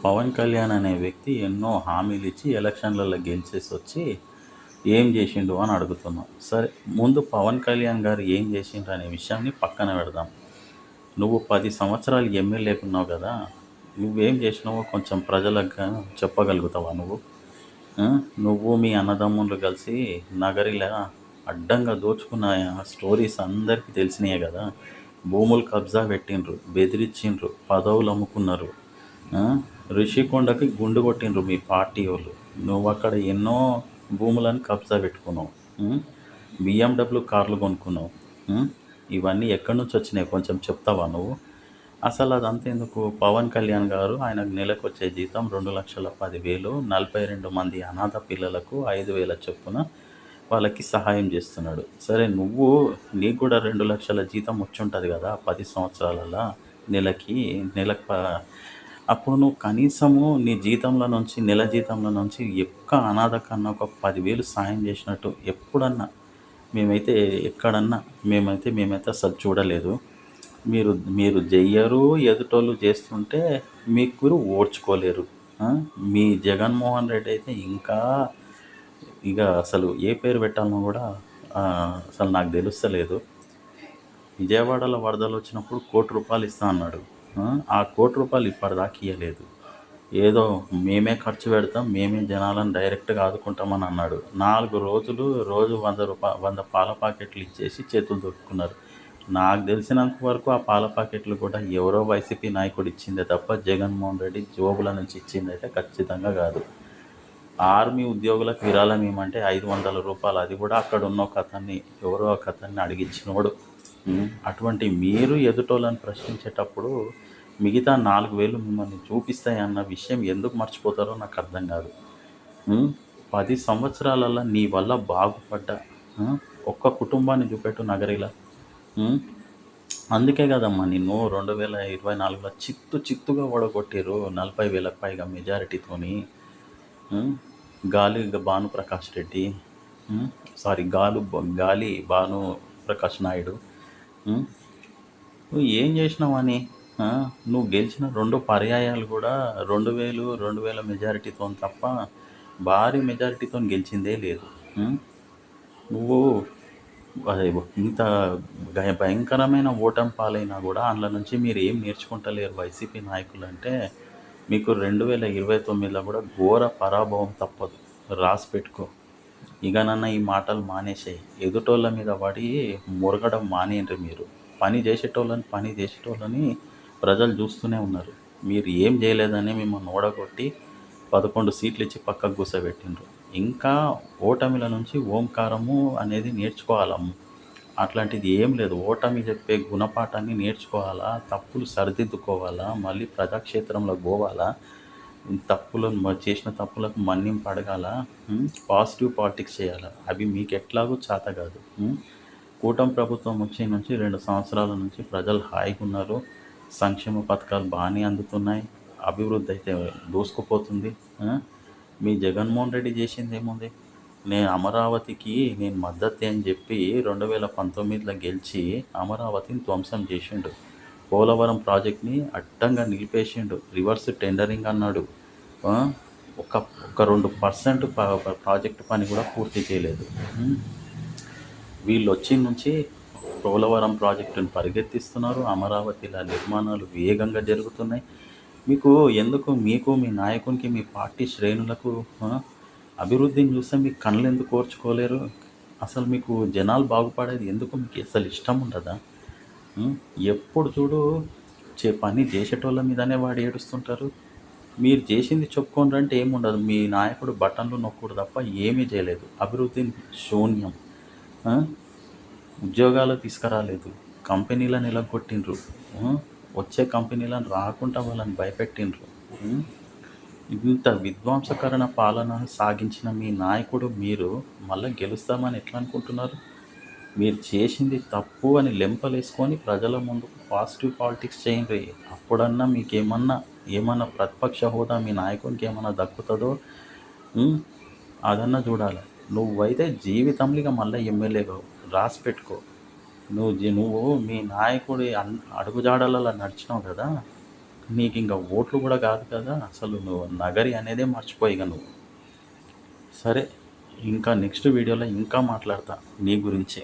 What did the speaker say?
పవన్ కళ్యాణ్ అనే వ్యక్తి ఎన్నో హామీలు ఇచ్చి ఎలక్షన్లలో గెలిచేసి వచ్చి ఏం చేసిండు అని అడుగుతున్నాం. సరే, ముందు పవన్ కళ్యాణ్ గారు ఏం చేసిండ్రు అనే విషయాన్ని పక్కన పెడదాం. నువ్వు 10 సంవత్సరాలు ఎమ్మెల్యేకున్నావు కదా, నువ్వేం చేసినావో కొంచెం ప్రజలకు చెప్పగలుగుతావా నువ్వు? ఆ? నువ్వు మీ అన్నదమ్ముళ్ళు కలిసి నగరిలా అడ్డంగా దోచుకున్న స్టోరీస్ అందరికీ తెలిసినాయే కదా. భూములు కబ్జా పెట్టిండ్రు, బెదిరించిండ్రు, పదవులు అమ్ముకున్నారు. ఆ? రిషికొండకి గుండు కొట్టిండ్రు మీ పార్టీ వాళ్ళు. నువ్వు అక్కడ ఎన్నో భూములను కబ్జా పెట్టుకున్నావు. బిఎండబ్ల్యూ కార్లు కొనుక్కున్నావు. ఉం? ఇవన్నీ ఎక్కడి నుంచి వచ్చినాయి కొంచెం చెప్తావా నువ్వు? అసలు అదంతా ఎందుకు? పవన్ కళ్యాణ్ గారు ఆయనకు నెలకు వచ్చే జీతం 2,10,000, 42 మంది అనాథ పిల్లలకు 5,000 చొప్పున వాళ్ళకి సహాయం చేస్తున్నాడు. సరే, నీకు కూడా 2 లక్షల జీతం వచ్చి ఉంటుంది కదా 10 సంవత్సరాలలో, నెలకి నెలకు అప్పుడు నువ్వు కనీసము నీ జీతంలో నుంచి, నెల జీతంలో నుంచి అనాథ కన్నా ఒక 10,000 సాయం చేసినట్టు ఎప్పుడన్నా మేమైతే ఎక్కడన్నా మేమైతే అసలు చూడలేదు. మీరు మీరు చెయ్యరు, ఎదుటోళ్ళు చేస్తుంటే మీరు ఓర్చుకోలేరు. మీ జగన్మోహన్ రెడ్డి అయితే ఇంకా ఇక అసలు ఏ పేరు పెట్టాలనో కూడా అసలు నాకు తెలుస్తలేదు. విజయవాడలో వరదలు వచ్చినప్పుడు ₹1,00,00,000 ఇస్తా అన్నాడు. ఆ ₹1,00,00,000 ఇప్పటిదాకా ఇవ్వలేదు. ఏదో మేమే ఖర్చు పెడతాం, మేమే జనాలను డైరెక్ట్గా ఆదుకుంటామని అన్నాడు. 4 రోజులు రోజు ₹100 పాల ప్యాకెట్లు ఇచ్చేసి చేతులు దొక్కున్నారు. నాకు తెలిసినంత వరకు ఆ పాల ప్యాకెట్లు కూడా ఎవరో వైసీపీ నాయకుడు ఇచ్చిందే తప్ప జగన్మోహన్ రెడ్డి జోబుల నుంచి ఇచ్చిందైతే ఖచ్చితంగా కాదు. ఆర్మీ ఉద్యోగులకు విరాళం ఏమంటే ₹500, అది కూడా అక్కడ ఉన్న ఒక అతన్ని, ఎవరో ఒక అతన్ని అడిగించినోడు. అటువంటి మీరు ఎదుటోళ్ళని ప్రశ్నించేటప్పుడు మిగతా 4,000 మిమ్మల్ని చూపిస్తాయన్న విషయం ఎందుకు మర్చిపోతారో నాకు అర్థం కాదు. 10 సంవత్సరాలలో నీ వల్ల బాగుపడ్డ ఒక్క కుటుంబాన్ని చూపెట్టు నగరిలా. అందుకే కదమ్మా నిన్ను 2024లో చిత్తుగా ఓడగొట్టారు 40,000కు పైగా మెజారిటీతోని. గాలి భానుప్రకాష్ రెడ్డి, గాలి భానుప్రకాష్ నాయుడు. నువ్వు ఏం చేసినావని? నువ్వు గెలిచిన 2 పర్యాయాలు కూడా 2,000 మెజారిటీతో తప్ప భారీ మెజారిటీతో గెలిచిందే లేదు. నువ్వు ఇంత భయంకరమైన ఓటమి పాలైనా కూడా అందులో నుంచి మీరు ఏం నేర్చుకుంటలేరు వైసీపీ నాయకులు. అంటే మీకు 2029లో కూడా ఘోర పరాభవం తప్పదు, రాసి పెట్టుకో. ఇకనన్నా ఈ మాటలు మానేసాయి. ఎదుటోళ్ళ మీద పడి మురగడం మానేయండి. మీరు పని చేసేటోళ్ళని ప్రజలు చూస్తూనే ఉన్నారు. మీరు ఏం చేయలేదని మిమ్మల్ని ఓడగొట్టి 11 సీట్లు ఇచ్చి పక్కకు కూర్చోబెట్టిండ్రు. ఇంకా ఓటమిల నుంచి ఓంకారము అనేది నేర్చుకోవాలమ్మ. అట్లాంటిది ఏం లేదు. ఓటమి చెప్పే గుణపాఠాన్ని నేర్చుకోవాలా, తప్పులు సరిదిద్దుకోవాలా, మళ్ళీ ప్రజాక్షేత్రంలో పోవాలా, చేసిన తప్పులకు మన్నింపు అడగాల, పాజిటివ్ పాలిటిక్స్ చేయాలి. అవి మీకు ఎట్లాగో చేత కాదు. కూటమి ప్రభుత్వం వచ్చే నుంచి 2 సంవత్సరాల నుంచి ప్రజలు హాయిగా ఉన్నారు. సంక్షేమ పథకాలు బాగానే అందుతున్నాయి. అభివృద్ధి అయితే దూసుకుపోతుంది. మీ జగన్మోహన్ రెడ్డి చేసింది ఏముంది? అమరావతికి నేను మద్దతు అని చెప్పి 2019లో గెలిచి అమరావతిని ధ్వంసం చేసిండు. పోలవరం ప్రాజెక్ట్ని అడ్డంగా నిలిపేసిండు. రివర్స్ టెండరింగ్ అన్నాడు. ఒక 2% ప్రాజెక్టు పని కూడా పూర్తి చేయలేదు. వీళ్ళు వచ్చి నుంచి పోలవరం ప్రాజెక్టును పరిగెత్తిస్తున్నారు. అమరావతిలో నిర్మాణాలు వేగంగా జరుగుతున్నాయి. మీకు మీ నాయకునికి, మీ పార్టీ శ్రేణులకు అభివృద్ధిని చూస్తే మీకు కళ్ళు ఎందుకు కోర్చుకోలేరు? అసలు మీకు జనాలు బాగుపడేది ఎందుకు మీకు అసలు ఇష్టం ఉండదా? ఎప్పుడు చూడు పని చేసేటోళ్ళ మీదనే వాడు ఏడుస్తుంటారు. మీరు చేసింది చెప్పుకోండి అంటే ఏముండదు. మీ నాయకుడు బటన్లు నొక్కుడు తప్ప ఏమీ చేయలేదు. అభివృద్ధి శూన్యం. ఉద్యోగాలు తీసుకురాలేదు. కంపెనీలను నిలగొట్టిండ్రు. వచ్చే కంపెనీలను రాకుండా వాళ్ళని భయపెట్టిండ్రు. ఇంత విధ్వంసకరణ పాలన సాగించిన మీ నాయకుడు మీరు మళ్ళీ గెలుస్తామని ఎట్లా అనుకుంటున్నారు? మీరు చేసింది తప్పు అని లెంపలేసుకొని ప్రజల ముందు పాజిటివ్ పాలిటిక్స్ చేయండి. అప్పుడన్నా మీకు ఏమన్నా ప్రతిపక్ష హోదా మీ నాయకునికి ఏమన్నా దక్కుతుందో అదన్నా చూడాలి. నువ్వైతే జీవితంలో మళ్ళీ ఎమ్మెల్యేగా రాసి పెట్టుకో. నువ్వు మీ నాయకుడి అడుగుజాడలలో నడిచినావు కదా. నీకు ఇంకా ఓట్లు కూడా కాదు కదా, అసలు నువ్వు నగరి అనేదే మర్చిపోయి ఇక నువ్వు. సరే, ఇంకా నెక్స్ట్ వీడియోలో ఇంకా మాట్లాడతా నీ గురించే.